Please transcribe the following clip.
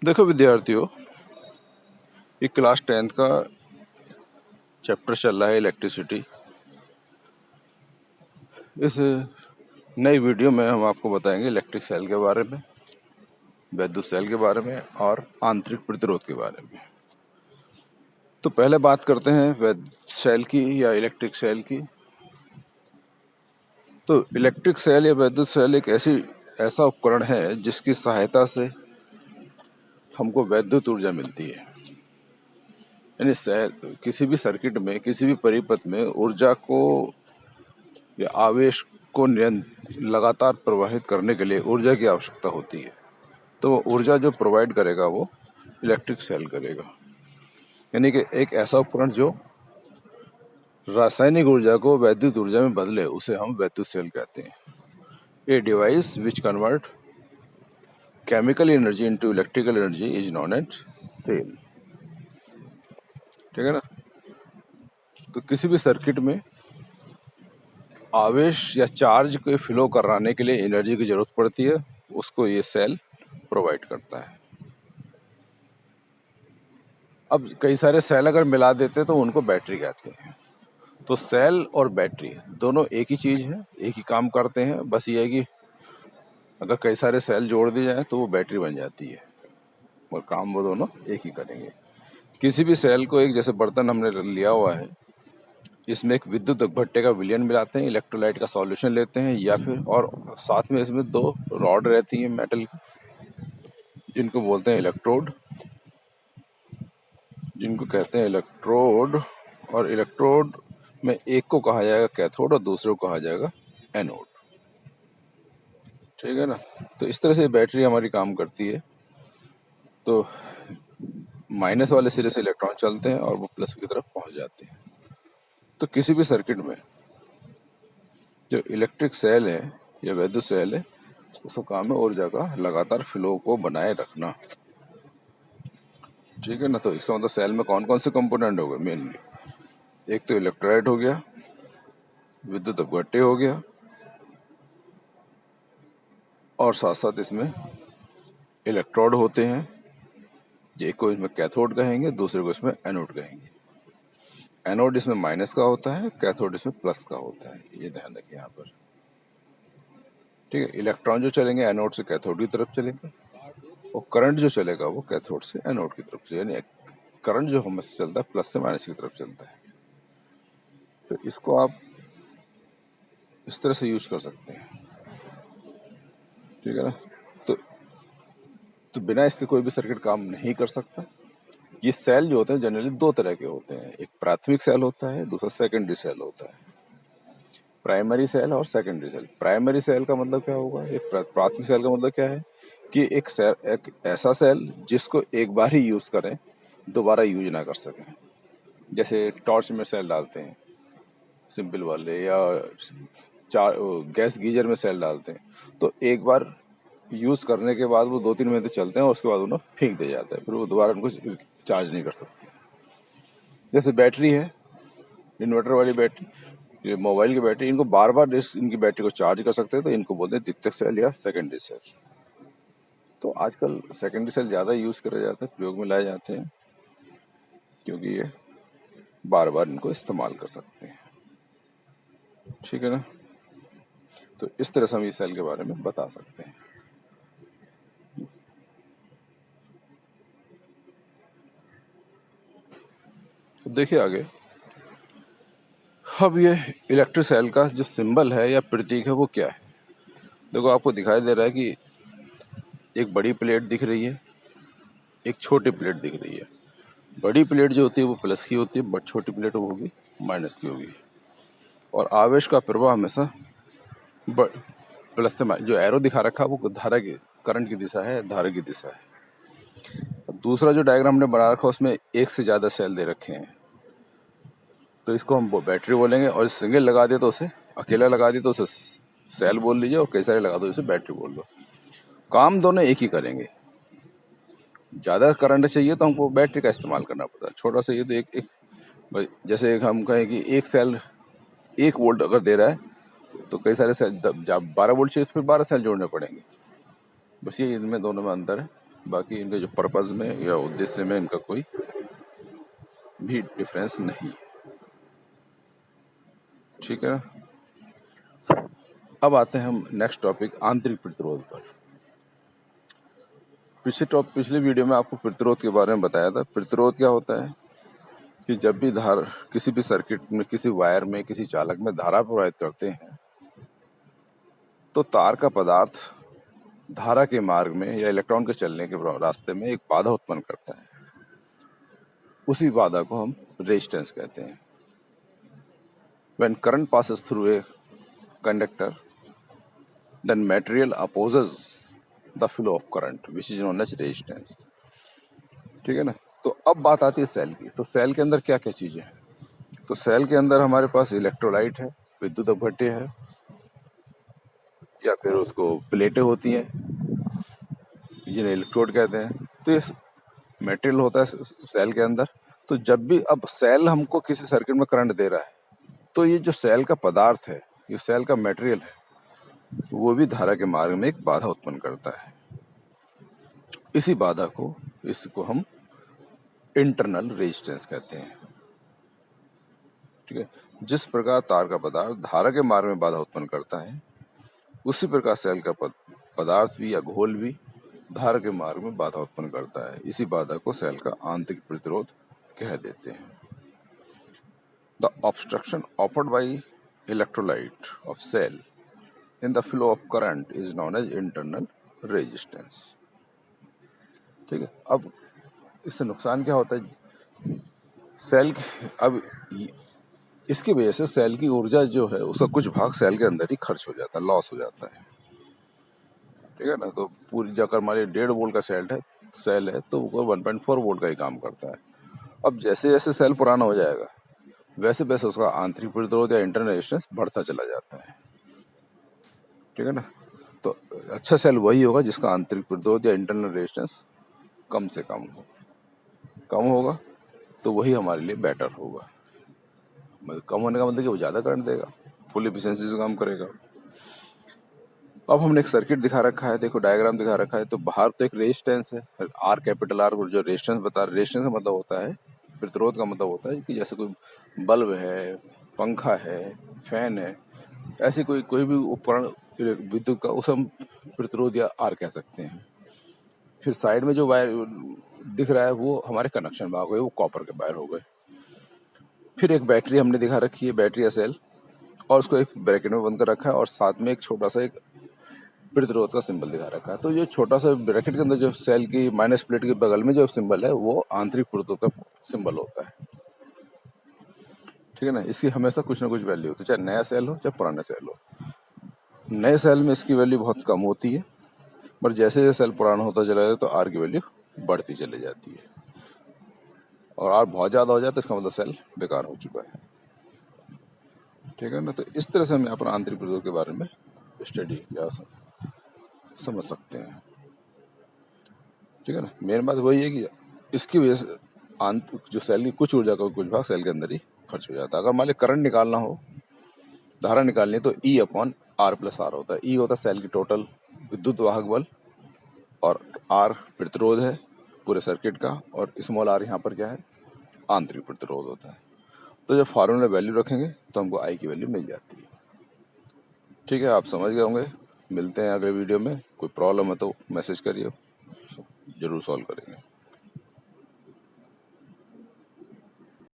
देखो विद्यार्थियों, ये क्लास 10th का चैप्टर चल रहा है इलेक्ट्रिसिटी। इस नई वीडियो में हम आपको बताएंगे इलेक्ट्रिक सेल के बारे में, विद्युत सेल के बारे में और आंतरिक प्रतिरोध के बारे में। तो पहले बात करते हैं विद्युत सेल की या इलेक्ट्रिक सेल की। तो इलेक्ट्रिक सेल या विद्युत सेल एक ऐसा उपकरण है जिसकी सहायता से हमको विद्युत ऊर्जा मिलती है। यानी सेल किसी भी सर्किट में, किसी भी परिपथ में ऊर्जा को या आवेश को लगातार प्रवाहित करने के लिए ऊर्जा की आवश्यकता होती है। तो वो ऊर्जा जो प्रोवाइड करेगा वो इलेक्ट्रिक सेल करेगा। यानी कि एक ऐसा उपकरण जो रासायनिक ऊर्जा को वैद्युत ऊर्जा में बदले, उसे हम विद्युत सेल कहते हैं। A device which convert chemical energy into electrical energy is known as cell. ठीक है ना। तो किसी भी सर्किट में आवेश या चार्ज को फ्लो कराने के लिए एनर्जी की जरूरत पड़ती है, उसको ये सेल प्रोवाइड करता है। अब कई सारे सेल अगर मिला देते तो उनको बैटरी कहते हैं। तो सेल और बैटरी दोनों एक ही चीज है, एक ही काम करते हैं। बस ये है कि अगर कई सारे सेल जोड़ दिए जाए तो वो बैटरी बन जाती है, और काम वो दोनों एक ही करेंगे। किसी भी सेल को, एक जैसे बर्तन हमने लिया हुआ है, इसमें एक विद्युत भट्टे का विलयन मिलाते हैं, इलेक्ट्रोलाइट का सॉल्यूशन लेते हैं, या फिर और साथ में इसमें दो रॉड रहती हैं मेटल की, जिनको बोलते हैं इलेक्ट्रोड, जिनको कहते हैं इलेक्ट्रोड। और इलेक्ट्रोड में एक को कहा जाएगा कैथोड और दूसरे को कहा जाएगा एनोड। ठीक है ना। तो इस तरह से बैटरी हमारी काम करती है। तो माइनस वाले सिरे से इलेक्ट्रॉन चलते हैं और वो प्लस की तरफ पहुंच जाते हैं। तो किसी भी सर्किट में जो इलेक्ट्रिक सेल है या विद्युत सेल है, उसका काम है ऊर्जा का लगातार फ्लो को बनाए रखना। ठीक है ना। तो इसका मतलब सेल में कौन कौन से कंपोनेंट हो गए मेनली? एक तो इलेक्ट्रोलाइट हो गया, विद्युत अपघट्य हो गया, और साथ साथ इसमें इलेक्ट्रोड होते हैं। एक को इसमें कैथोड कहेंगे, दूसरे को इसमें एनोड कहेंगे। एनोड इसमें माइनस का होता है, कैथोड इसमें प्लस का होता है, ये ध्यान रखें यहाँ पर। ठीक है। इलेक्ट्रॉन जो चलेंगे एनोड से कैथोड की तरफ चलेंगे, और करंट जो चलेगा वो कैथोड से एनोड की तरफ से, यानी करंट जो हमेशा चलता है प्लस से माइनस की तरफ चलता है। तो इसको आप इस तरह से यूज कर सकते हैं। ठीक है ना। तो बिना इसके कोई भी सर्किट काम नहीं कर सकता। ये सेल जो होते हैं जनरली दो तरह के होते हैं, एक प्राथमिक सेल होता है, दूसरा सेकेंडरी सेल होता है। प्राइमरी सेल और सेकेंडरी सेल। प्राइमरी सेल का मतलब क्या होगा? एक प्राथमिक सेल का मतलब क्या है कि एक ऐसा सेल जिसको एक बार ही यूज करें, दोबारा यूज ना कर सकें। जैसे टॉर्च में सेल डालते हैं सिंपल वाले, या गैस गीजर में सेल डालते हैं, तो एक बार यूज करने के बाद वो 2-3 महीने चलते हैं और उसके बाद उन्हें फेंक दिया जाता है, फिर वो दोबारा उनको चार्ज नहीं कर सकते। जैसे बैटरी है, इन्वर्टर वाली बैटरी, ये मोबाइल की बैटरी, इनको बार बार इनकी बैटरी को चार्ज कर सकते हैं, तो इनको बोलते हैं द्वितीयक सेल या सेकेंडरी सेल। तो आजकल सेकेंडरी सेल ज़्यादा यूज करे जाते हैं, प्रयोग में लाए जाते हैं, क्योंकि ये बार बार इनको इस्तेमाल कर सकते हैं। ठीक है ना। तो इस तरह से हम इस सेल के बारे में बता सकते हैं। तो देखिए आगे, अब ये इलेक्ट्रिक सेल का जो सिंबल है या प्रतीक है वो क्या है? देखो आपको दिखाई दे रहा है कि एक बड़ी प्लेट दिख रही है, एक छोटी प्लेट दिख रही है। बड़ी प्लेट जो होती है वो प्लस की होती है, बट छोटी प्लेट वो होगी माइनस की होगी। और आवेश का प्रवाह हमेशा प्लस से माइनस, जो एरो दिखा रखा है वो धारा की, करंट की दिशा है, धारा की दिशा है। दूसरा जो डायग्राम हमने बना रखा है उसमें एक से ज्यादा सेल दे रखे हैं, तो इसको हम बैटरी बोलेंगे। और सिंगल लगा दिया तो उसे, अकेला लगा दिया तो उसे सेल बोल लीजिए, और कई सारे लगा दो इसे बैटरी बोल दो। काम दोनों एक ही करेंगे। ज्यादा करंट चाहिए तो हमको बैटरी का इस्तेमाल करना पड़ता है, छोटा सा ये तो एक जैसे एक हम कहें कि एक सेल 1 वोल्ट अगर दे रहा है तो कई सारे सेल, जब 12 वोल्ट चाहिए तो फिर 12 सेल जोड़ने पड़ेंगे। बस ये इनमें दोनों में अंतर है। बाकी इनके जो पर्पस में या उद्देश्य में इनका कोई भी डिफरेंस नहीं। ठीक है ना। अब आते हैं हम नेक्स्ट टॉपिक आंतरिक प्रतिरोध पर। पिछले वीडियो में आपको प्रतिरोध के बारे में बताया था। प्रतिरोध क्या होता है कि जब भी किसी भी सर्किट में, किसी वायर में, किसी चालक में धारा प्रवाहित करते हैं तो तार का पदार्थ धारा के मार्ग में या इलेक्ट्रॉन के चलने के रास्ते में एक बाधा उत्पन्न करता है। उसी बाधा को हम रेजिस्टेंस कहते हैं। When current passes through a conductor, then material opposes the flow of current, which is known as resistance. ठीक है ना। तो अब बात आती है सेल की। तो सेल के अंदर क्या क्या चीजें हैं? तो सेल के अंदर हमारे पास इलेक्ट्रोलाइट है, विद्युत अपघट्य है, या फिर उसको प्लेटें होती हैं जिन्हें इलेक्ट्रोड कहते हैं। तो ये मटेरियल होता है सेल के अंदर। तो जब भी अब सेल हमको किसी सर्किट में करंट दे रहा है तो ये जो सेल का पदार्थ है, ये सेल का मटेरियल है, वो भी धारा के मार्ग में एक बाधा उत्पन्न करता है। इसी बाधा को, इसको हम इंटरनल रेजिस्टेंस कहते हैं। ठीक है। जिस प्रकार तार का पदार्थ धारा के मार्ग में बाधा उत्पन्न करता है, उसी प्रकार सेल का पदार्थ भी या घोल भी धारा के मार्ग में बाधा उत्पन्न करता है। इसी बाधा को सेल का आंतरिक प्रतिरोध कह देते हैं। The obstruction offered by electrolyte of cell in the flow of current is known as internal resistance। ठीक है। अब इससे नुकसान क्या होता है सेल अब इसकी वजह से सेल की ऊर्जा जो है उसका कुछ भाग सेल के अंदर ही खर्च हो जाता है, लॉस हो जाता है। ठीक है ना। तो पूरी जाकर हमारे 1.5 वोल्ट का सेल है तो वो 1.4 वोल्ट का ही काम करता है। अब जैसे जैसे सेल पुराना हो जाएगा वैसे वैसे उसका आंतरिक प्रतिरोध या इंटरनल रेजिस्टेंस बढ़ता चला जाता है। ठीक है ना। तो अच्छा सेल वही होगा जिसका आंतरिक प्रतिरोध या इंटरनल रेजिस्टेंस कम से कम होगा तो वही हमारे लिए बेटर होगा। मतलब कम होने का मतलब कि वो ज़्यादा करंट देगा, फुल एफिशिएंसी से काम करेगा। अब हमने एक सर्किट दिखा रखा है, देखो डायग्राम दिखा रखा है। तो बाहर तो एक रेजिस्टेंस है, आर कैपिटल आर, जो रेजिस्टेंस बता रहे, रेजिस्टेंस का मतलब होता है, प्रतिरोध का मतलब होता है कि जैसे कोई बल्ब है, पंखा है, फैन है, ऐसे कोई भी उपकरण विद्युत का, उसे हम प्रतिरोध या आर कह सकते हैं। फिर साइड में जो वायर दिख रहा है वो हमारे कनेक्शन में आ गए, वो कॉपर के वायर हो गए। फिर एक बैटरी हमने दिखा रखी है, बैटरी या सेल, और उसको एक ब्रैकेट में बंद कर रखा है और साथ में एक छोटा सा एक प्रतिरोध का सिंबल दिखा रखा है। तो ये छोटा सा ब्रैकेट के अंदर जो सेल की माइनस प्लेट के बगल में जो सिंबल है वो आंतरिक प्रतिरोध का सिंबल होता है। ठीक है ना। इसकी हमेशा कुछ ना कुछ वैल्यू होती है, चाहे नया सेल हो चाहे पुराना सेल हो। नए सेल में इसकी वैल्यू बहुत कम होती है, पर जैसे जैसे सेल पुराना होता चला जाए तो आर की वैल्यू बढ़ती चली जाती है, और आर बहुत ज़्यादा हो जाए तो इसका मतलब सेल बेकार हो चुका है। ठीक है ना। तो इस तरह से हम यहाँ पर आंतरिक प्रतिरोध के बारे में स्टडी या समझ सकते हैं। ठीक है ना। मेन बात वही है कि इसकी वजह से जो सेल की कुछ ऊर्जा का कुछ भाग सेल के अंदर ही खर्च हो जाता है। अगर मान ली करंट निकालना हो, धारा निकालनी है, तो E upon R plus R होता है। E होता है सेल की टोटल विद्युत वाहक बल, और आर प्रतिरोध है पूरे सर्किट का, और स्मॉल आर यहाँ पर क्या है, आंतरिक प्रतिरोध होता है। तो जब फार्मूला वैल्यू रखेंगे तो हमको आई की वैल्यू मिल जाती है। ठीक है, आप समझ गए होंगे। मिलते हैं अगले वीडियो में। कोई प्रॉब्लम है तो मैसेज करिए, जरूर सॉल्व करेंगे।